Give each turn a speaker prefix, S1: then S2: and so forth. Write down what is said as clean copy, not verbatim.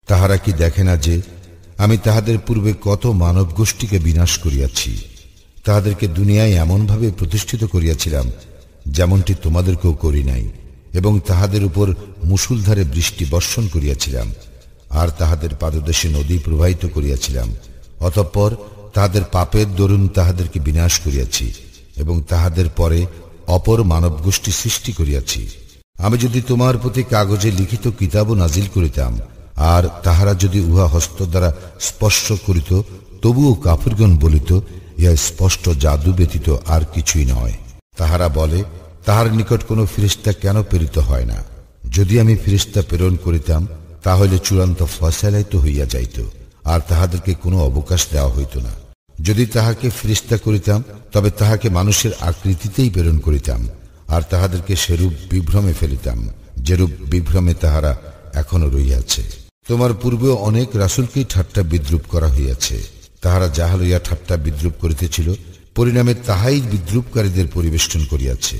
S1: তাহারা কি দেখে না যে আমি তাহাদের পূর্বে কত মানব গোষ্ঠীকে বিনাশ করিয়াছি, তাহাদেরকে দুনিয়ায় এমনভাবে প্রতিষ্ঠিত করিয়াছিলাম যেমনটি তোমাদেরকেও করি নাই, এবং তাহাদের উপর মুষলধারে বৃষ্টি বর্ষণ করিয়াছিলাম, আর তাহাদের পাদদেশে নদী প্রবাহিত করিয়াছিলাম। অতঃপর তাহাদের পাপের দরুন তাহাদেরকে বিনাশ করিয়াছি, এবং তাহাদের পরে অপর মানব গোষ্ঠী সৃষ্টি করিয়াছি। আমি যদি তোমার প্রতি কাগজে লিখিত কিতাবও নাজিল করিতাম, আর তাহারা যদি উহা হস্ত দ্বারা স্পর্শ করিত, তবুও কাফিরগণ বলিত, ইহা স্পষ্ট জাদু ব্যতীত আর কিছুই নয়। তাহারা বলে, তাহার নিকট কোনো ফেরেশতা কেন প্রেরিত হয় না? যদি আমি ফেরেশতা প্রেরণ করিতাম, তাহলে চূড়ান্ত ফয়সালাই তো হইয়া যাইত, আর তাহাদেরকে কোনো অবকাশ দেওয়া হইত না। যদি তাহাকে ফেরেশতা করিতাম, তবে তাহাকে মানুষের আকৃতিতেই প্রেরণ করিতাম, আর তাহাদেরকে সেরূপ বিভ্রমে ফেলিতাম যেরূপ বিভ্রমে তাহারা এখনো রইয়াছে। তোমার পূর্বেও অনেক রাসূলকেই ঠাট্টা বিদ্রুপ করা হইয়াছে। তাহারা যাহা লইয়া ঠাট্টা বিদ্রুপ করিতেছিল, পরিণামে তাহাই বিদ্রুপকারীদের পরিবেষ্টন করিয়াছে।